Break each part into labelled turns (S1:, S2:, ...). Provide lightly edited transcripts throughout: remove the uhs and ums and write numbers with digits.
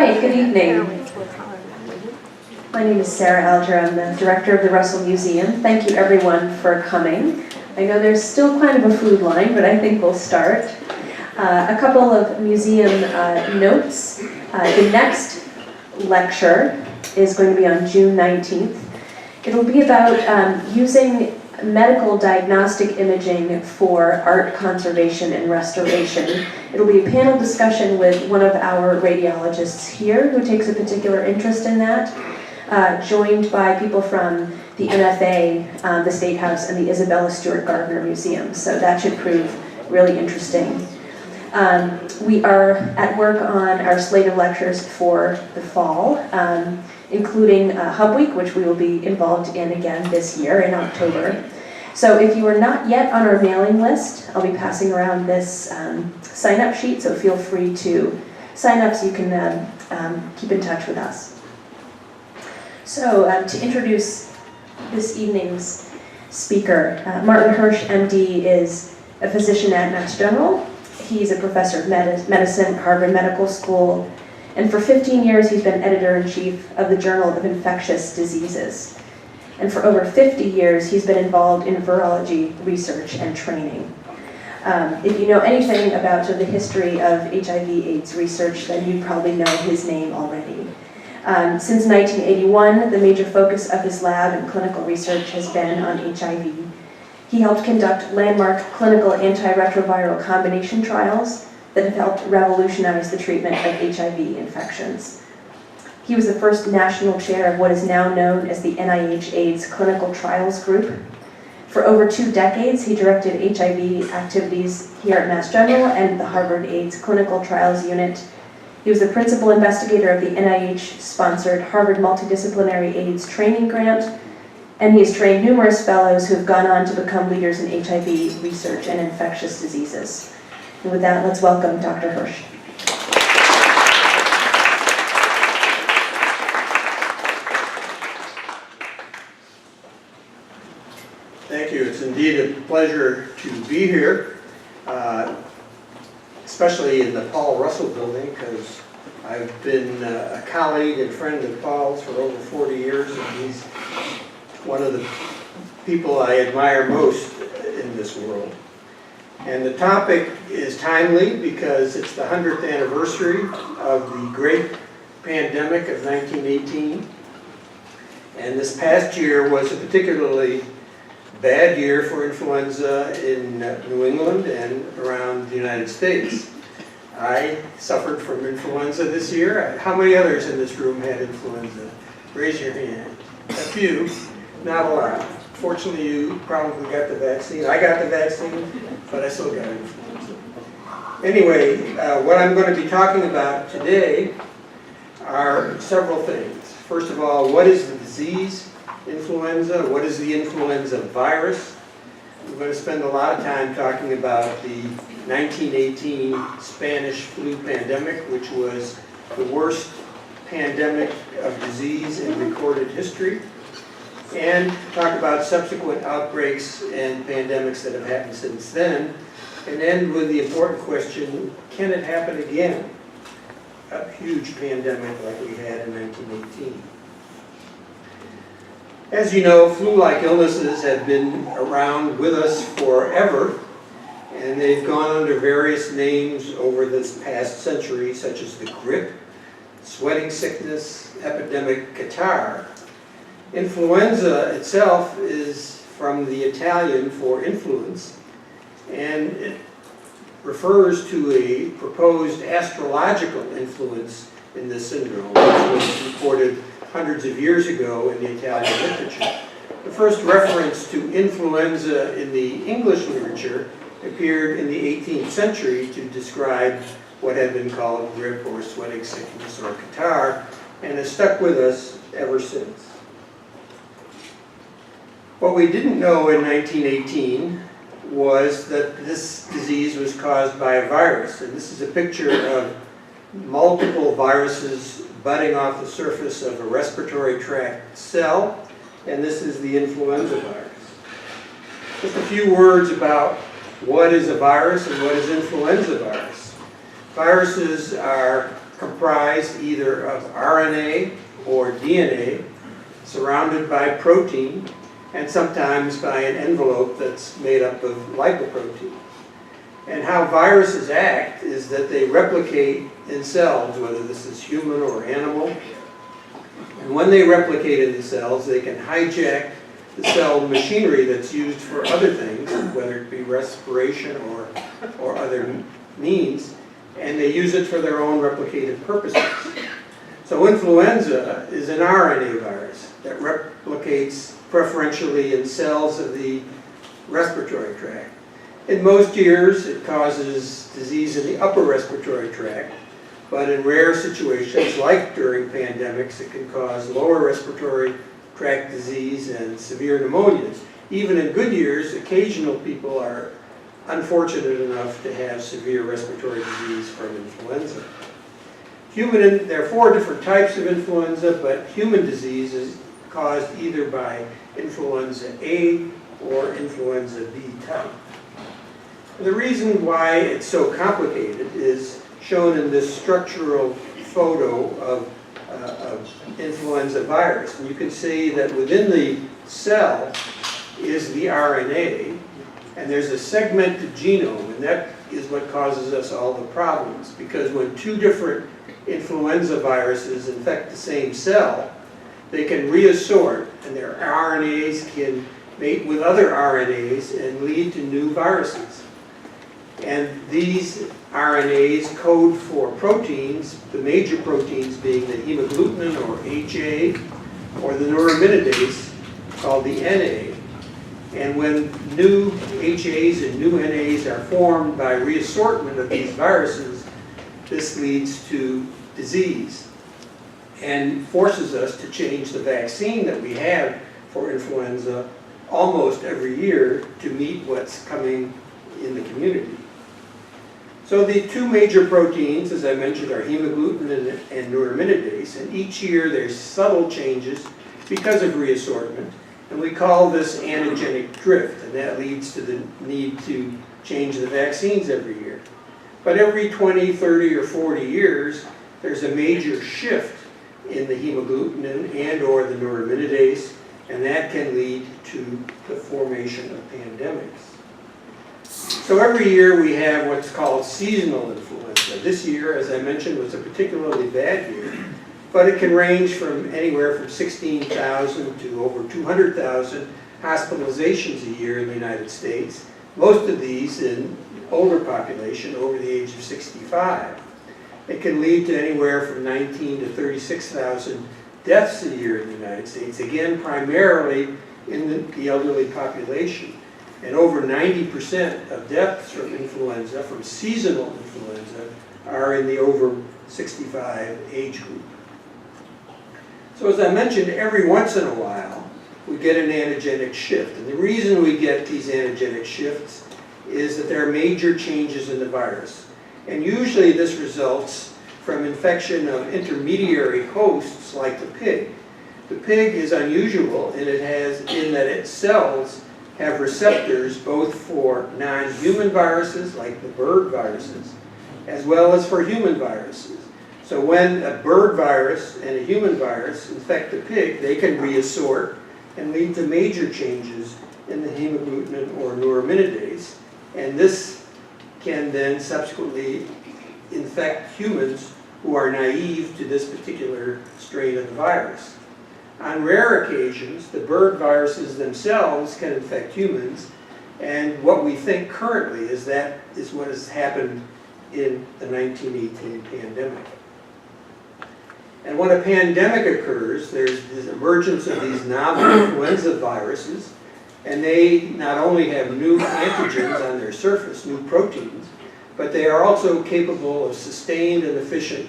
S1: right, good evening. My name is Sarah Alger. I'm the director of the Russell Museum. Thank you everyone for coming. I know there's still kind of a food line, but I think we'll start. A couple of museum notes. The next lecture is going to be on June 19th. It'll be about using medical diagnostic imaging for art conservation and restoration. It'll be a panel discussion with one of our radiologists here who takes a particular interest in that, joined by people from the NFA, the State House, and the Isabella Stewart Gardner Museum. So that should prove really interesting. We are at work on our slate of lectures for the fall, including Hub Week, which we will be involved in again this year in October. So if you are not yet on our mailing list, I'll be passing around this sign-up sheet, so feel free to sign up so you can keep in touch with us. So to introduce this evening's speaker, Martin Hirsch, MD, is a physician at Mass General. He's a professor of medicine at Harvard Medical School, and for 15 years he's been editor-in-chief of the Journal of Infectious Diseases. And for over 50 years he's been involved in virology research and training. If you know anything about the history of HIV/AIDS research, then you probably know his name already. Since 1981, the major focus of his lab and clinical research has been on HIV. He helped conduct landmark clinical antiretroviral combination trials that have helped revolutionize the treatment of HIV infections. He was the first national chair of what is now known as the NIH AIDS Clinical Trials Group. For over 2 decades, he directed HIV activities here at Mass General and the Harvard AIDS Clinical Trials Unit. He was the principal investigator of the NIH-sponsored Harvard Multidisciplinary AIDS Training Grant, and he has trained numerous fellows who have gone on to become leaders in HIV research and infectious diseases. And with that, let's welcome Dr. Hirsch.
S2: Thank you. It's indeed a pleasure to be here, especially in the Paul Russell building, because I've been a colleague and friend of Paul's for over 40 years, and he's one of the people I admire most in this world. And the topic is timely because it's the 100th anniversary of the great pandemic of 1918. And this past year was a particularly bad year for influenza in New England and around the United States. I suffered from influenza this year. How many others in this room had influenza? Raise your hand. A few, not a lot. Fortunately, you probably got the vaccine. I got the vaccine, but I still got influenza. Anyway, what I'm going to be talking about today are several things. First of all, what is the disease? Influenza. What is the influenza virus? We're going to spend a lot of time talking about the 1918 Spanish flu pandemic, which was the worst pandemic of disease in recorded history, and talk about subsequent outbreaks and pandemics that have happened since then, and end with the important question, can it happen again? A huge pandemic like we had in 1918. As you know, flu-like illnesses have been around with us forever, and they've gone under various names over this past century, such as the grip, sweating sickness, epidemic catarrh. Influenza itself is from the Italian for influence, and it refers to a proposed astrological influence in this syndrome, which was reported hundreds of years ago in the Italian literature. The first reference to influenza in the English literature appeared in the 18th century to describe what had been called grip or sweating sickness or catarrh, and has stuck with us ever since. What we didn't know in 1918 was that this disease was caused by a virus, and this is a picture of multiple viruses budding off the surface of a respiratory tract cell, and this is the influenza virus. Just a few words about what is a virus and what is influenza virus. Viruses are comprised either of RNA or DNA, surrounded by protein, and sometimes by an envelope that's made up of lipoprotein. And how viruses act is that they replicate in cells, whether this is human or animal. And when they replicate in the cells, they can hijack the cell machinery that's used for other things, whether it be respiration or other means, and they use it for their own replicative purposes. So influenza is an RNA virus that replicates preferentially in cells of the respiratory tract. In most years, it causes disease in the upper respiratory tract, but in rare situations, like during pandemics, it can cause lower respiratory tract disease and severe pneumonias. Even in good years, occasional people are unfortunate enough to have severe respiratory disease from influenza. There are 4 different types of influenza, but human disease is caused either by influenza A or influenza B type. The reason why it's so complicated is shown in this structural photo of influenza virus. And you can see that within the cell is the RNA, and there's a segmented genome, and that is what causes us all the problems, because when 2 different influenza viruses infect the same cell, they can reassort, and their RNAs can mate with other RNAs and lead to new viruses. And these RNAs code for proteins, the major proteins being the hemagglutinin or HA, or the neuraminidase called the NA. And when new HAs and new NAs are formed by reassortment of these viruses, this leads to disease and forces us to change the vaccine that we have for influenza almost every year to meet what's coming in the community. So the 2 major proteins, as I mentioned, are hemagglutinin and neuraminidase, and each year there's subtle changes because of reassortment, and we call this antigenic drift, and that leads to the need to change the vaccines every year. But every 20, 30, or 40 years, there's a major shift in the hemagglutinin and or the neuraminidase, and that can lead to the formation of pandemics. So every year we have what's called seasonal influenza. This year, as I mentioned, was a particularly bad year, but it can range from anywhere from 16,000 to over 200,000 hospitalizations a year in the United States, most of these in older population over the age of 65. It can lead to anywhere from 19 to 36,000 deaths a year in the United States, again primarily in the elderly population. And over 90% of deaths from influenza, from seasonal influenza, are in the over 65 age group. So as I mentioned, every once in a while, we get an antigenic shift. And the reason we get these antigenic shifts is that there are major changes in the virus. And usually this results from infection of intermediary hosts like the pig. The pig is unusual in that its cells have receptors both for non-human viruses, like the bird viruses, as well as for human viruses. So when a bird virus and a human virus infect the pig, they can reassort and lead to major changes in the hemagglutinin or neuraminidase, and this can then subsequently infect humans who are naive to this particular strain of the virus. On rare occasions, the bird viruses themselves can infect humans, and what we think currently is that is what has happened in the 1918 pandemic. And when a pandemic occurs, there's this emergence of these novel influenza viruses, and they not only have new antigens on their surface, new proteins, but they are also capable of sustained and efficient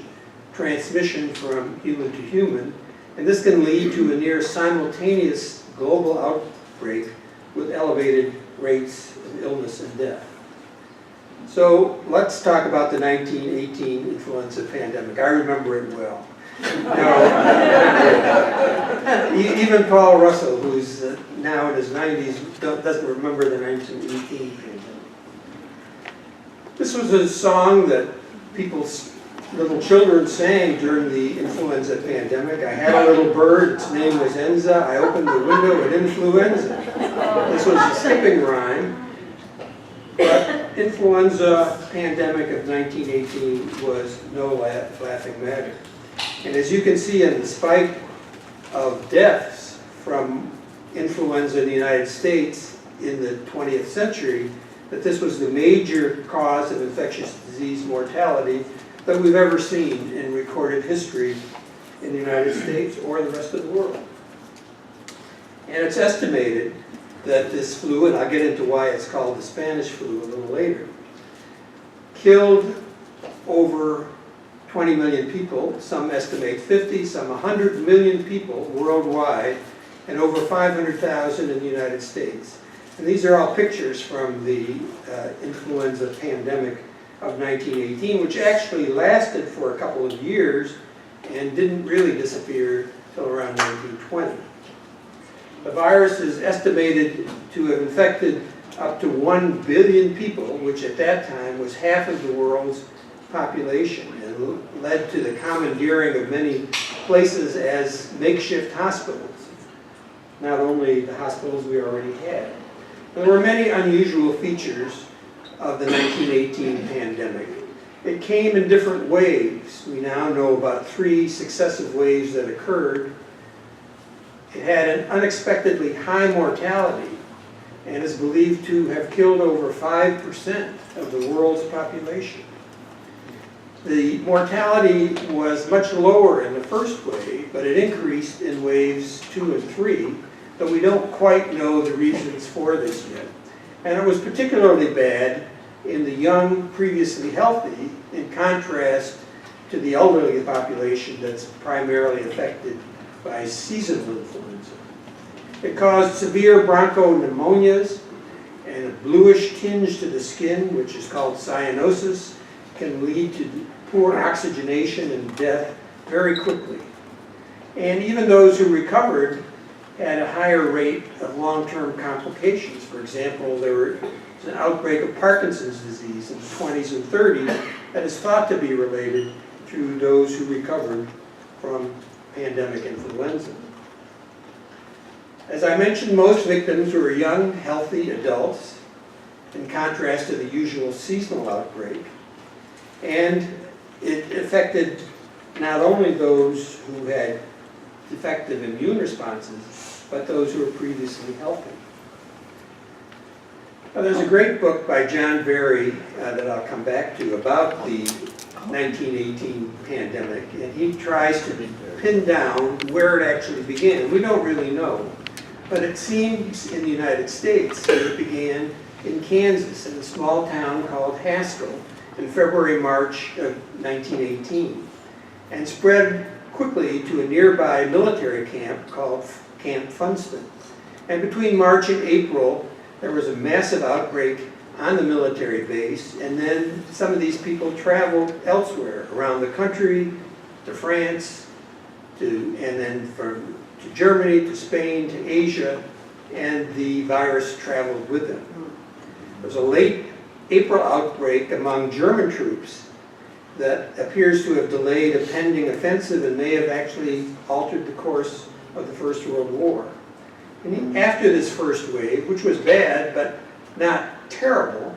S2: transmission from human to human. And this can lead to a near simultaneous global outbreak with elevated rates of illness and death. So let's talk about the 1918 influenza pandemic. I remember it well. Even Paul Russell, who's now in his 90s, doesn't remember the 1918 pandemic. This was a song that people little children sang during the influenza pandemic. I had a little bird, its name was Enza. I opened the window at influenza. This was a skipping rhyme. But influenza pandemic of 1918 was no laughing matter. And as you can see, in spite of deaths from influenza in the United States in the 20th century, that this was the major cause of infectious disease mortality that we've ever seen in recorded history in the United States or the rest of the world. And it's estimated that this flu, and I'll get into why it's called the Spanish flu a little later, killed over 20 million people. Some estimate 50, some 100 million people worldwide, and over 500,000 in the United States. And these are all pictures from the influenza pandemic of 1918, which actually lasted for a couple of years and didn't really disappear until around 1920. The virus is estimated to have infected up to 1 billion people, which at that time was half of the world's population, and led to the commandeering of many places as makeshift hospitals, not only the hospitals we already had. There were many unusual features of the 1918 pandemic. It came in different waves. We now know about 3 successive waves that occurred. It had an unexpectedly high mortality and is believed to have killed over 5% of the world's population. The mortality was much lower in the first wave, but it increased in waves 2 and 3, but we don't quite know the reasons for this yet. And it was particularly bad in the young, previously healthy, in contrast to the elderly population that's primarily affected by seasonal influenza. It caused severe bronchopneumonias and a bluish tinge to the skin, which is called cyanosis, can lead to poor oxygenation and death very quickly. And even those who recovered had a higher rate of long-term complications. For example, there was an outbreak of Parkinson's disease in the 20s and 30s that is thought to be related to those who recovered from pandemic influenza. As I mentioned, most victims were young, healthy adults, in contrast to the usual seasonal outbreak. And it affected not only those who had defective immune responses, but those who were previously healthy. Now, there's a great book by John Berry that I'll come back to about the 1918 pandemic, and he tries to pin down where it actually began. We don't really know, but it seems in the United States that it began in Kansas, in a small town called Haskell, in February-March of 1918, and spread quickly to a nearby military camp called Camp Funston. And between March and April, there was a massive outbreak on the military base, and then some of these people traveled elsewhere around the country, to France, and then to Germany, to Spain, to Asia, and the virus traveled with them. There was a late April outbreak among German troops that appears to have delayed a pending offensive and may have actually altered the course of the First World War. And after this first wave, which was bad but not terrible,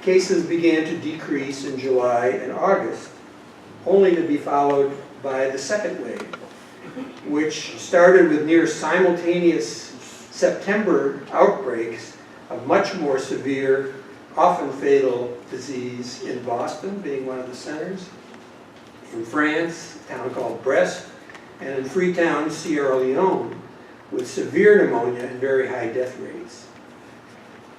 S2: cases began to decrease in July and August, only to be followed by the second wave, which started with near simultaneous September outbreaks of much more severe, often fatal disease in Boston, being one of the centers, in France, a town called Brest, and in Freetown, Sierra Leone, with severe pneumonia and very high death rates.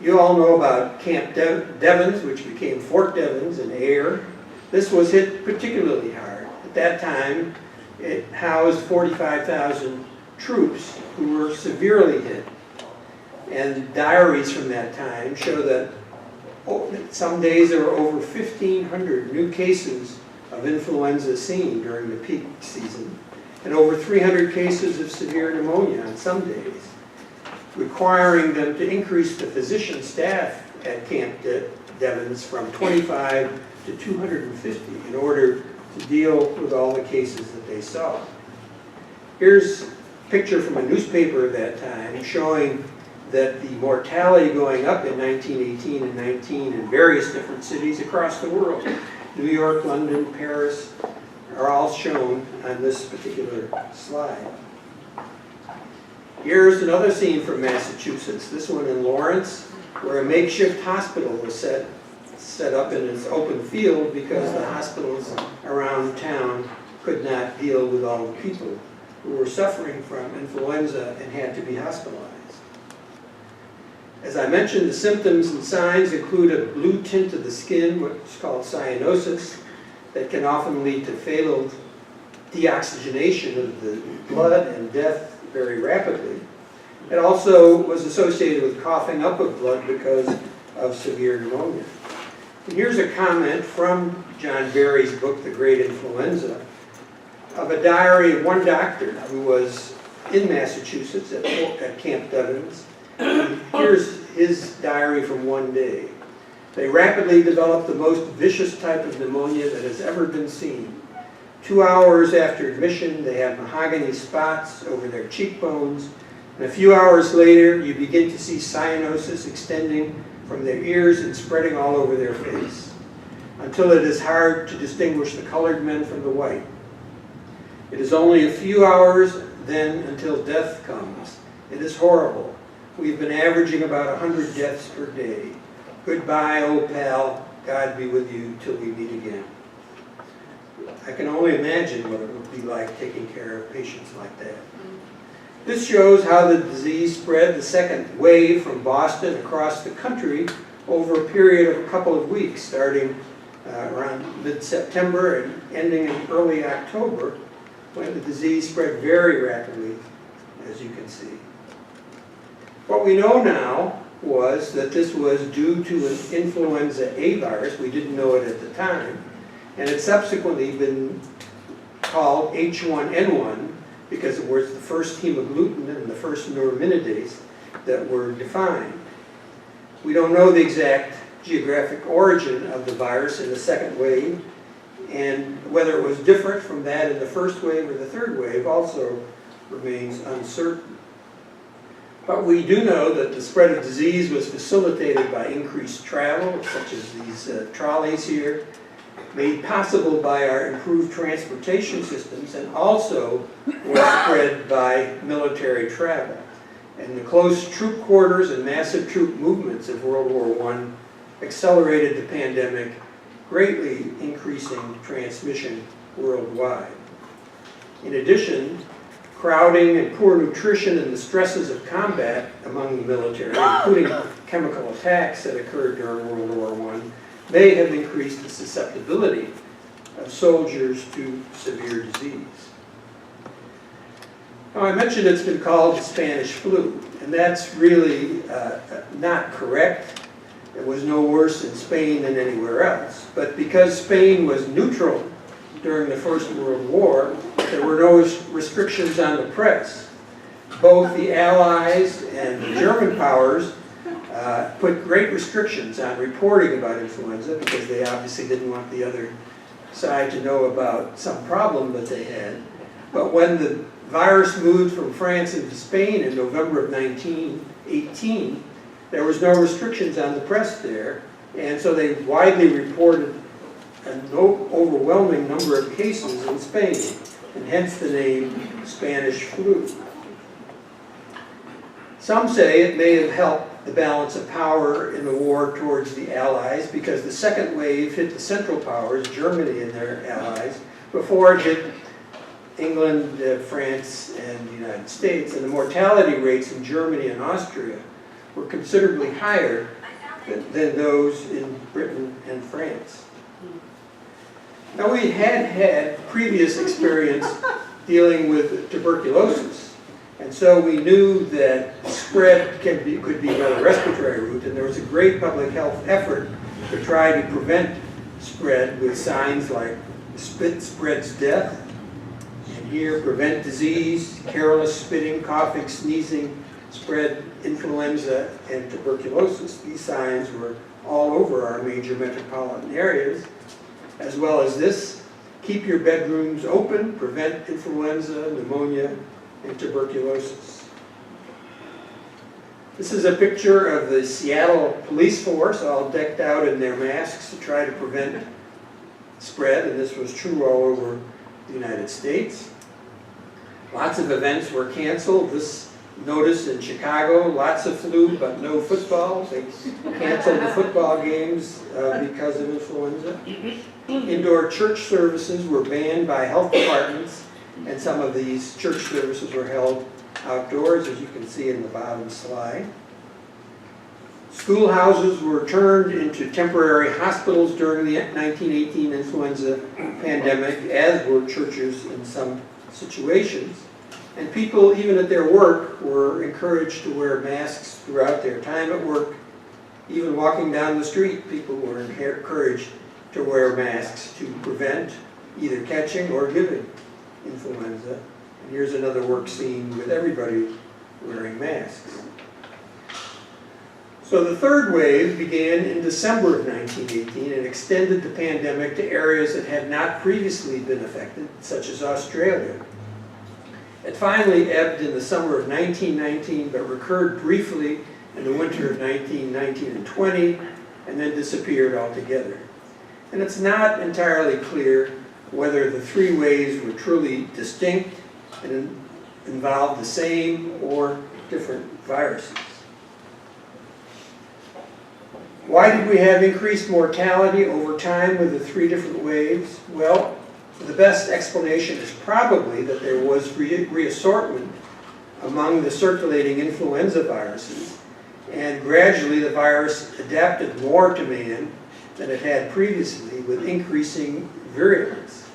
S2: You all know about Camp Devens, which became Fort Devens in Ayr. This was hit particularly hard. At that time, it housed 45,000 troops who were severely hit. And diaries from that time show that some days there were over 1,500 new cases of influenza seen during the peak season, and over 300 cases of severe pneumonia on some days, requiring them to increase the physician staff at Camp Devens from 25 to 250 in order to deal with all the cases that they saw. Here's a picture from a newspaper at that time showing that the mortality going up in 1918 and 19 in various different cities across the world, New York, London, Paris, are all shown on this particular slide. Here's another scene from Massachusetts, this one in Lawrence, where a makeshift hospital was set up in its open field because the hospitals around town could not deal with all the people who were suffering from influenza and had to be hospitalized. As I mentioned, the symptoms and signs include a blue tint of the skin, what's called cyanosis, that can often lead to fatal deoxygenation of the blood and death very rapidly. It also was associated with coughing up of blood because of severe pneumonia. And here's a comment from John Barry's book, The Great Influenza, of a diary of one doctor who was in Massachusetts at Camp Devens. And here's his diary from one day. They rapidly developed the most vicious type of pneumonia that has ever been seen. 2 hours after admission, they have mahogany spots over their cheekbones, and a few hours later, you begin to see cyanosis extending from their ears and spreading all over their face, until it is hard to distinguish the colored men from the white. It is only a few hours then until death comes. It is horrible. We've been averaging about 100 deaths per day. Goodbye, old pal. God be with you till we meet again. I can only imagine what it would be like taking care of patients like that. This shows how the disease spread the second wave from Boston across the country over a period of a couple of weeks, starting around mid-September and ending in early October, when the disease spread very rapidly, as you can see. What we know now was that this was due to an Influenza A virus. We didn't know it at the time, and it's subsequently been called H1N1 because it was the first hemagglutinin and the first neuraminidase that were defined. We don't know the exact geographic origin of the virus in the second wave, and whether it was different from that in the first wave or the third wave also remains uncertain. But we do know that the spread of disease was facilitated by increased travel, such as these trolleys here, made possible by our improved transportation systems, and also was spread by military travel. And the close troop quarters and massive troop movements of World War I accelerated the pandemic, greatly increasing transmission worldwide. In addition, crowding and poor nutrition and the stresses of combat among the military, including chemical attacks that occurred during World War I, may have increased the susceptibility of soldiers to severe disease. Now, I mentioned it's been called the Spanish flu, and that's really not correct. It was no worse in Spain than anywhere else. But because Spain was neutral during the First World War, there were no restrictions on the press. Both the Allies and the German powers put great restrictions on reporting about influenza because they obviously didn't want the other side to know about some problem that they had. But when the virus moved from France into Spain in November of 1918, there was no restrictions on the press there, and so they widely reported an overwhelming number of cases in Spain, and hence the name Spanish flu. Some say it may have helped the balance of power in the war towards the Allies because the second wave hit the Central Powers, Germany and their allies, before it hit England, France, and the United States. And the mortality rates in Germany and Austria were considerably higher than those in Britain and France. Now, we had previous experience dealing with tuberculosis, and so we knew that spread could be by the respiratory route, and there was a great public health effort to try to prevent spread with signs like spit spreads death, and here prevent disease, careless spitting, coughing, sneezing spread influenza and tuberculosis. These signs were all over our major metropolitan areas, as well as this: keep your bedrooms open, prevent influenza, pneumonia, and tuberculosis. This is a picture of the Seattle police force, all decked out in their masks to try to prevent spread, and this was true all over the United States. Lots of events were canceled. This notice in Chicago: lots of flu but no football. They canceled the football games because of influenza. Indoor church services were banned by health departments, and some of these church services were held outdoors, as you can see in the bottom slide. Schoolhouses were turned into temporary hospitals during the 1918 influenza pandemic, as were churches in some situations. And people, even at their work, were encouraged to wear masks throughout their time at work. Even walking down the street, people were encouraged to wear masks to prevent either catching or giving influenza. And here's another work scene with everybody wearing masks. So the third wave began in December of 1918 and extended the pandemic to areas that had not previously been affected, such as Australia. It finally ebbed in the summer of 1919, but recurred briefly in the winter of 1919 and 20, and then disappeared altogether. And it's not entirely clear whether the three waves were truly distinct and involved the same or different viruses. Why did we have increased mortality over time with the three different waves? Well, the best explanation is probably that there was reassortment among the circulating influenza viruses, and gradually the virus adapted more to man than it had previously, with increasing virulence.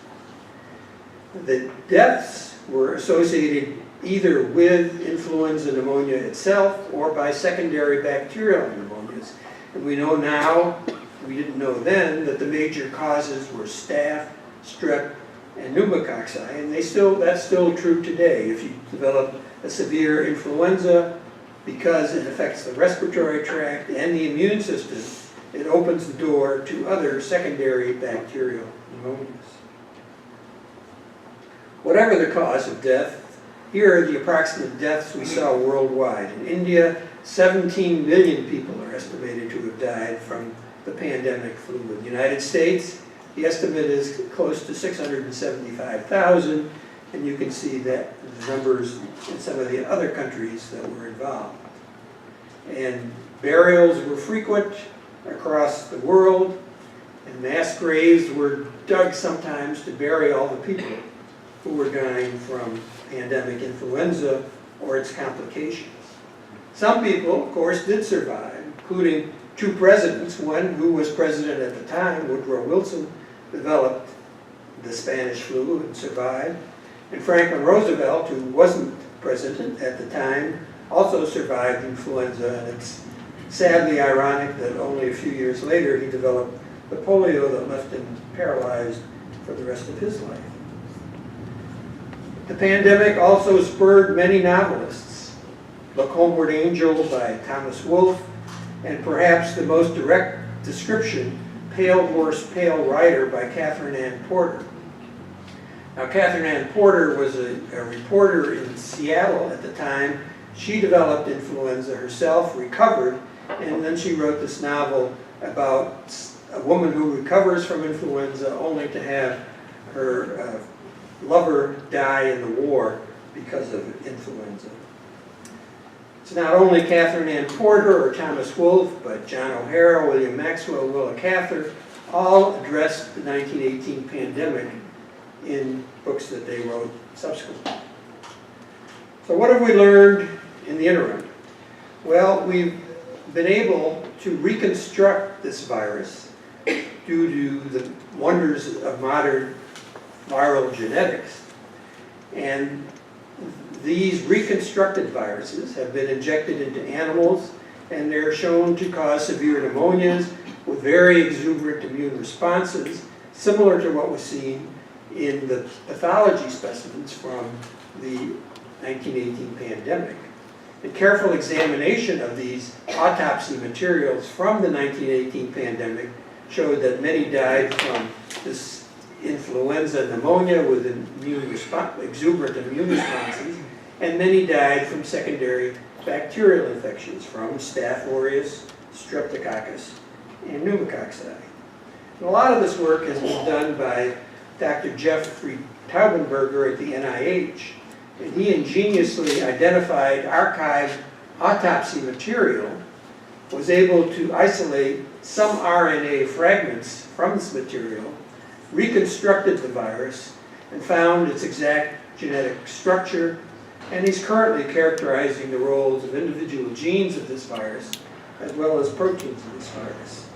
S2: The deaths were associated either with influenza pneumonia itself or by secondary bacterial pneumonias. And we know now, we didn't know then, that the major causes were staph, strep, and pneumococci, and that's still true today. If you develop a severe influenza, because it affects the respiratory tract and the immune system, it opens the door to other secondary bacterial pneumonias. Whatever the cause of death, here are the approximate deaths we saw worldwide. In India, 17 million people are estimated to have died from the pandemic flu. In the United States, the estimate is close to 675,000, and you can see that the numbers in some of the other countries that were involved. And burials were frequent across the world, and mass graves were dug sometimes to bury all the people who were dying from pandemic influenza or its complications. Some people, of course, did survive, including two presidents. One who was president at the time, Woodrow Wilson, developed the Spanish flu and survived. And Franklin Roosevelt, who wasn't president at the time, also survived influenza. And it's sadly ironic that only a few years later he developed the polio that left him paralyzed for the rest of his life. The pandemic also spurred many novelists. Look Homeward Angel by Thomas Wolfe, and perhaps the most direct description, Pale Horse, Pale Rider by Catherine Ann Porter. Now, Catherine Ann Porter was a reporter in Seattle at the time. She developed influenza herself, recovered, and then she wrote this novel about a woman who recovers from influenza only to have her lover die in the war because of influenza. It's not only Catherine Ann Porter or Thomas Wolfe, but John O'Hara, William Maxwell, Willa Cather, all addressed the 1918 pandemic in books that they wrote subsequently. So what have we learned in the interim? Well, we've been able to reconstruct this virus due to the wonders of modern viral genetics. And these reconstructed viruses have been injected into animals, and they're shown to cause severe pneumonias with very exuberant immune responses, similar to what was seen in the pathology specimens from the 1918 pandemic. The careful examination of these autopsy materials from the 1918 pandemic showed that many died from this influenza pneumonia with exuberant immune responses, and many died from secondary bacterial infections from Staph aureus, Streptococcus, and pneumococci. And a lot of this work has been done by Dr. Jeffrey Taubenberger at the NIH, and he ingeniously identified archived autopsy material, was able to isolate some RNA fragments from this material, reconstructed the virus, and found its exact genetic structure, and he's currently characterizing the roles of individual genes of this virus, as well as proteins of this virus.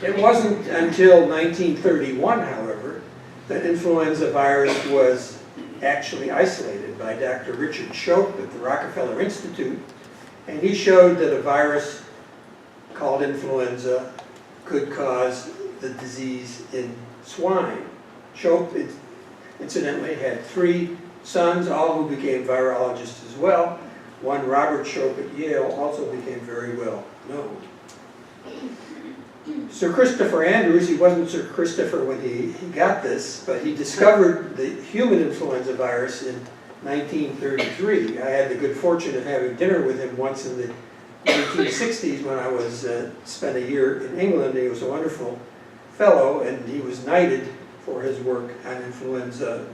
S2: It wasn't until 1931, however, that influenza virus was actually isolated by Dr. Richard Shope at the Rockefeller Institute, and he showed that a virus called influenza could cause the disease in swine. Shope, incidentally, had 3 sons, all who became virologists as well. One, Robert Shope at Yale, also became very well known. Sir Christopher Andrews, he wasn't Sir Christopher when he got this, but he discovered the human influenza virus in 1933. I had the good fortune of having dinner with him once in the 1960s when I was spent a year in England. He was a wonderful fellow, and he was knighted for his work on influenza,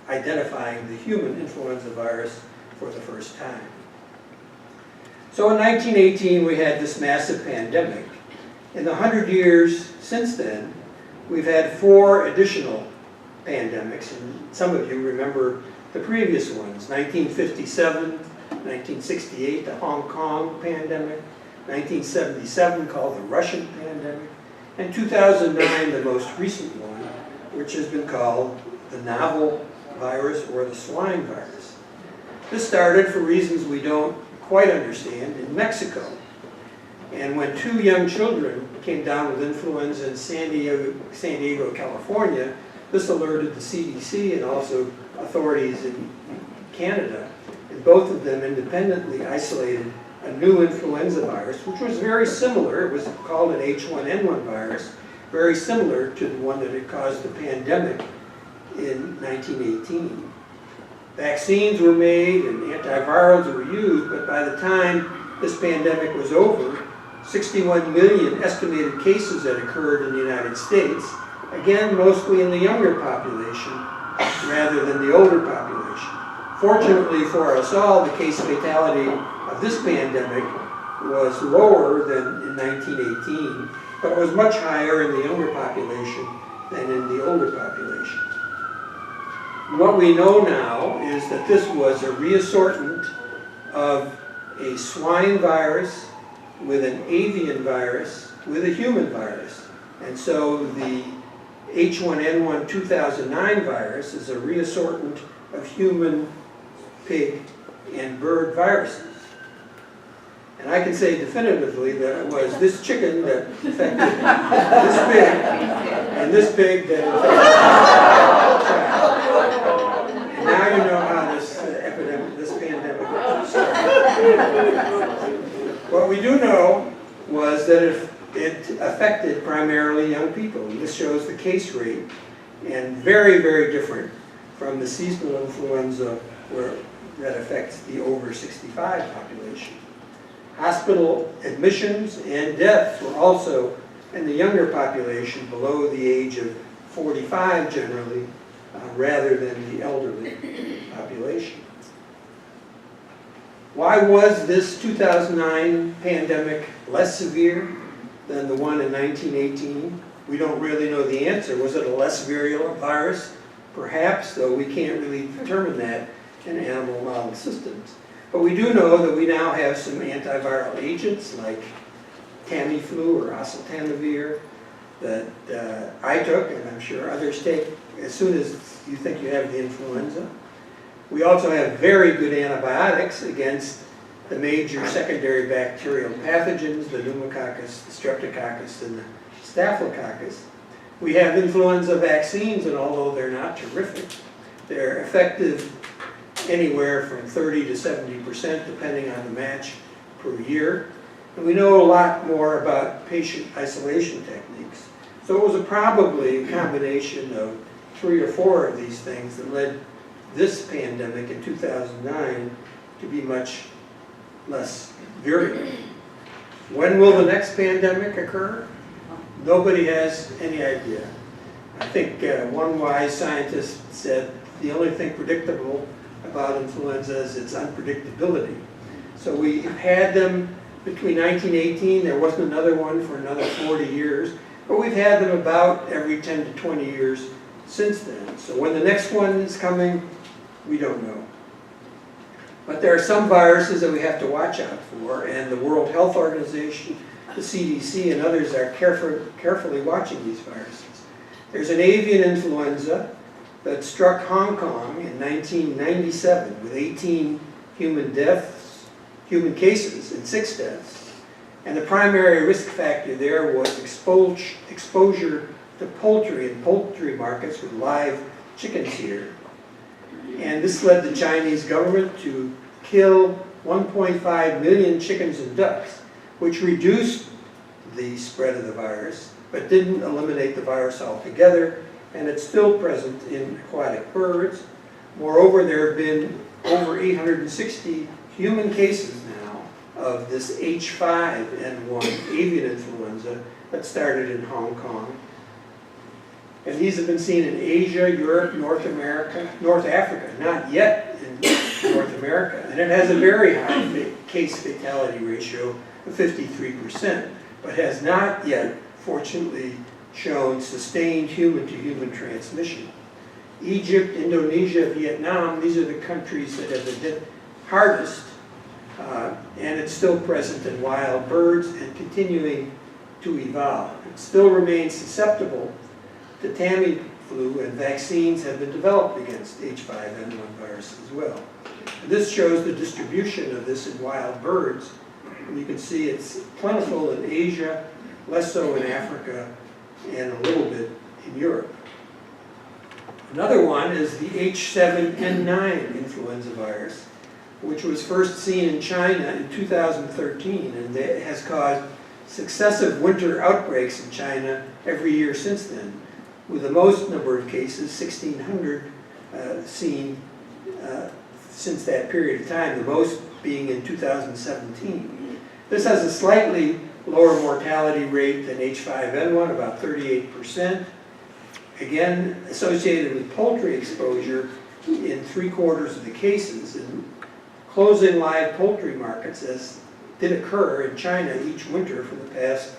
S2: identifying the human influenza virus for the first time. So in 1918, we had this massive pandemic. In the 100 years since then, we've had 4 additional pandemics, and some of you remember the previous ones: 1957, 1968, the Hong Kong pandemic, 1977, called the Russian pandemic, and 2009, the most recent one, which has been called the novel virus or the swine virus. This started, for reasons we don't quite understand, in Mexico. And when 2 young children came down with influenza in San Diego, California, this alerted the CDC and also authorities in Canada. And both of them independently isolated a new influenza virus, which was very similar. It was called an H1N1 virus, very similar to the one that had caused the pandemic in 1918. Vaccines were made and antivirals were used, but by the time this pandemic was over, 61 million estimated cases had occurred in the United States, again, mostly in the younger population rather than the older population. Fortunately for us all, the case fatality of this pandemic was lower than in 1918, but it was much higher in the younger population than in the older population. What we know now is that this was a reassortment of a swine virus with an avian virus with a human virus. And so the H1N1 2009 virus is a reassortment of human, pig, and bird viruses. And I can say definitively that it was this chicken that infected this pig, and this pig that infected this child. And now you know how this epidemic, this pandemic started. What we do know was that it affected primarily young people. And this shows the case rate, and very, very different from the seasonal influenza that affects the over 65 population. Hospital admissions and deaths were also in the younger population, below the age of 45 generally, rather than the elderly population. Why was this 2009 pandemic less severe than the one in 1918? We don't really know the answer. Was it a less virulent virus? Perhaps, though we can't really determine that in animal model systems. But we do know that we now have some antiviral agents like Tamiflu or oseltamivir that I took, and I'm sure others take as soon as you think you have the influenza. We also have very good antibiotics against the major secondary bacterial pathogens, the pneumococcus, the streptococcus, and the staphylococcus. We have influenza vaccines, and although they're not terrific, they're effective anywhere from 30 to 70%, depending on the match per year. And we know a lot more about patient isolation techniques. So it was probably a combination of 3 or 4 of these things that led this pandemic in 2009 to be much less virulent. When will the next pandemic occur? Nobody has any idea. I think one wise scientist said the only thing predictable about influenza is its unpredictability. So we've had them between 1918, there wasn't another one for another 40 years, but we've had them about every 10 to 20 years since then. So when the next one is coming, we don't know. But there are some viruses that we have to watch out for, and the World Health Organization, the CDC, and others are carefully watching these viruses. There's an avian influenza that struck Hong Kong in 1997 with 18 human cases and 6 deaths. And the primary risk factor there was exposure to poultry in poultry markets with live chickens here. And this led the Chinese government to kill 1.5 million chickens and ducks, which reduced the spread of the virus, but didn't eliminate the virus altogether, and it's still present in aquatic birds. Moreover, there have been over 860 human cases now of this H5N1 avian influenza that started in Hong Kong. And these have been seen in Asia, Europe, North Africa, not yet in North America. And it has a very high case fatality ratio of 53%, but has not yet, fortunately, shown sustained human-to-human transmission. Egypt, Indonesia, Vietnam, these are the countries that have been hit hardest, and it's still present in wild birds and continuing to evolve. It still remains susceptible to Tamiflu, and vaccines have been developed against H5N1 virus as well. And this shows the distribution of this in wild birds. And you can see it's plentiful in Asia, less so in Africa, and a little bit in Europe. Another one is the H7N9 influenza virus, which was first seen in China in 2013, and it has caused successive winter outbreaks in China every year since then, with the most number of cases, 1,600, seen since that period of time, the most being in 2017. This has a slightly lower mortality rate than H5N1, about 38%. Again, associated with poultry exposure in 3/4 of the cases. And closing live poultry markets, as did occur in China each winter for the past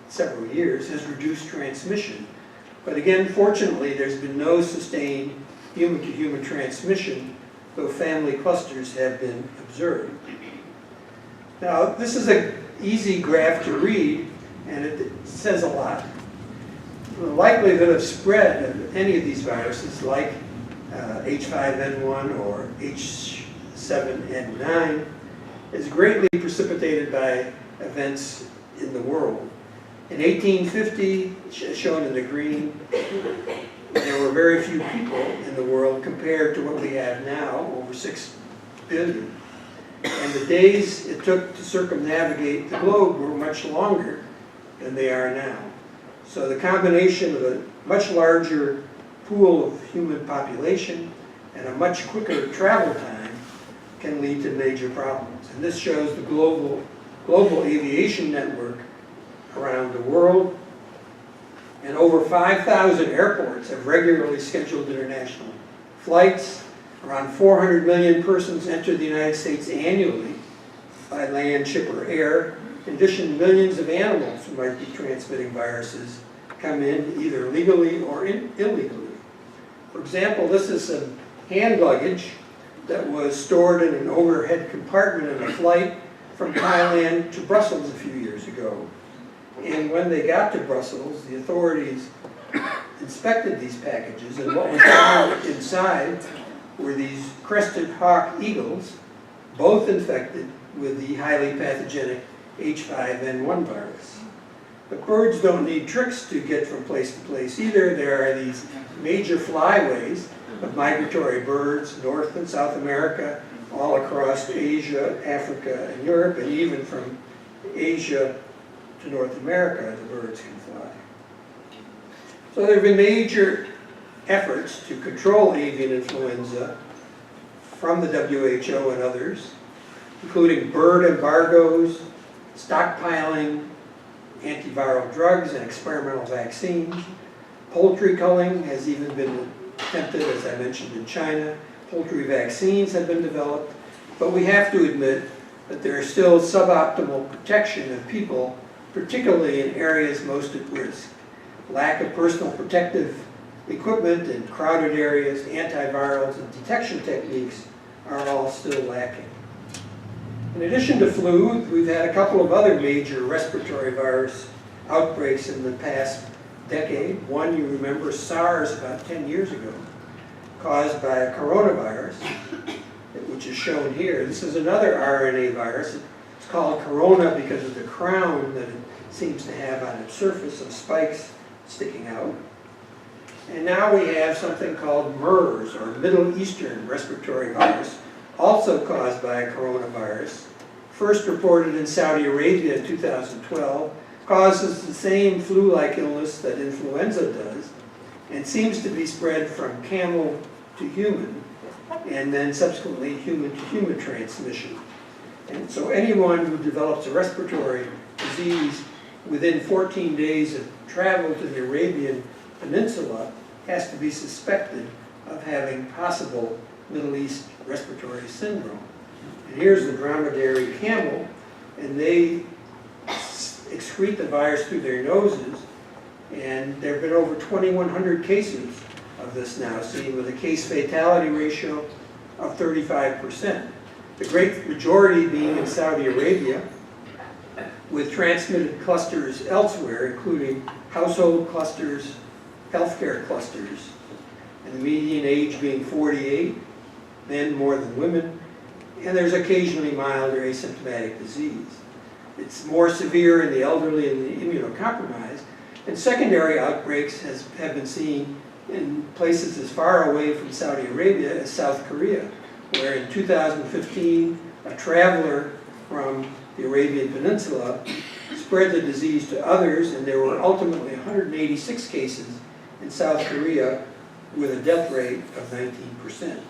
S2: several years, has reduced transmission. But again, fortunately, there's been no sustained human-to-human transmission, though family clusters have been observed. Now, this is an easy graph to read, and it says a lot. The likelihood of spread of any of these viruses, like H5N1 or H7N9, is greatly precipitated by events in the world. In 1850, shown in the green, there were very few people in the world compared to what we have now, over 6 billion. And the days it took to circumnavigate the globe were much longer than they are now. So the combination of a much larger pool of human population and a much quicker travel time can lead to major problems. And this shows the global aviation network around the world. And over 5,000 airports have regularly scheduled international flights. Around 400 million persons enter the United States annually by land, ship, or air. In addition, millions of animals who might be transmitting viruses come in either legally or illegally. For example, this is some hand luggage that was stored in an overhead compartment in a flight from Thailand to Brussels a few years ago. And when they got to Brussels, the authorities inspected these packages, and what was found inside were these crested hawk eagles, both infected with the highly pathogenic H5N1 virus. But birds don't need tricks to get from place to place either. There are these major flyways of migratory birds, North and South America, all across Asia, Africa, and Europe, and even from Asia to North America, the birds can fly. So there have been major efforts to control avian influenza from the WHO and others, including bird embargoes, stockpiling antiviral drugs and experimental vaccines. Poultry culling has even been attempted, as I mentioned, in China. Poultry vaccines have been developed, but we have to admit that there is still suboptimal protection of people, particularly in areas most at risk. Lack of personal protective equipment in crowded areas, antivirals, and detection techniques are all still lacking. In addition to flu, we've had a couple of other major respiratory virus outbreaks in the past decade. One, you remember, SARS about 10 years ago, caused by a coronavirus, which is shown here. This is another RNA virus. It's called corona because of the crown that it seems to have on its surface of spikes sticking out. And now we have something called MERS, or Middle Eastern Respiratory Virus, also caused by a coronavirus, first reported in Saudi Arabia in 2012, causes the same flu-like illness that influenza does, and seems to be spread from camel to human, and then subsequently human-to-human transmission. And so anyone who develops a respiratory disease within 14 days of travel to the Arabian Peninsula has to be suspected of having possible Middle East respiratory syndrome. And here's the dromedary camel, and they excrete the virus through their noses, and there have been over 2,100 cases of this now seen, with a case fatality ratio of 35%. The great majority being in Saudi Arabia, with transmitted clusters elsewhere, including household clusters, healthcare clusters, and the median age being 48, men more than women, and there's occasionally mild or asymptomatic disease. It's more severe in the elderly and the immunocompromised, and secondary outbreaks have been seen in places as far away from Saudi Arabia as South Korea, where in 2015 a traveler from the Arabian Peninsula spread the disease to others, and there were ultimately 186 cases in South Korea with a death rate of 19%.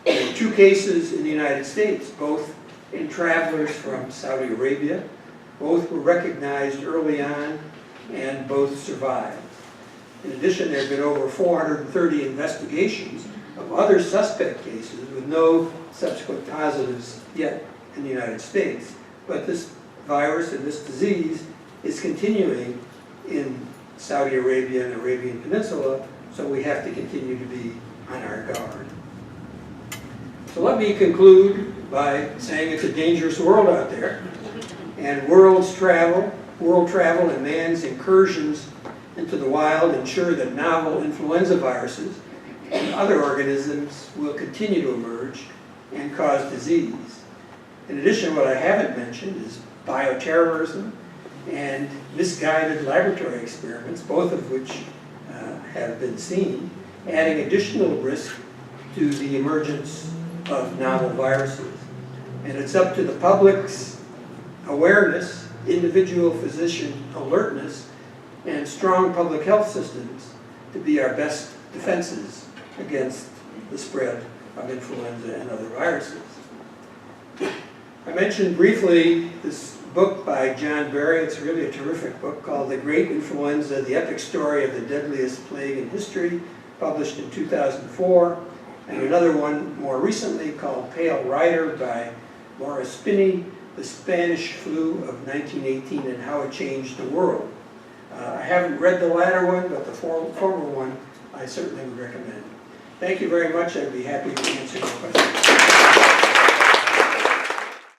S2: There were 2 cases in the United States, both in travelers from Saudi Arabia. Both were recognized early on, and both survived. In addition, there have been over 430 investigations of other suspect cases with no subsequent positives yet in the United States. But this virus and this disease is continuing in Saudi Arabia and the Arabian Peninsula, so we have to continue to be on our guard. So let me conclude by saying it's a dangerous world out there, and world travel and man's incursions into the wild ensure that novel influenza viruses and other organisms will continue to emerge and cause disease. In addition, what I haven't mentioned is bioterrorism and misguided laboratory experiments, both of which have been seen, adding additional risk to the emergence of novel viruses. And it's up to the public's awareness, individual physician alertness, and strong public health systems to be our best defenses against the spread of influenza and other viruses. I mentioned briefly this book by John Barry. It's really a terrific book called The Great Influenza, The Epic Story of the Deadliest Plague in History, published in 2004. And another one more recently called Pale Rider by Laura Spinney, The Spanish Flu of 1918 and How It Changed the World. I haven't read the latter one, but the former one I certainly would recommend. Thank you very much. I'd be happy to answer your questions.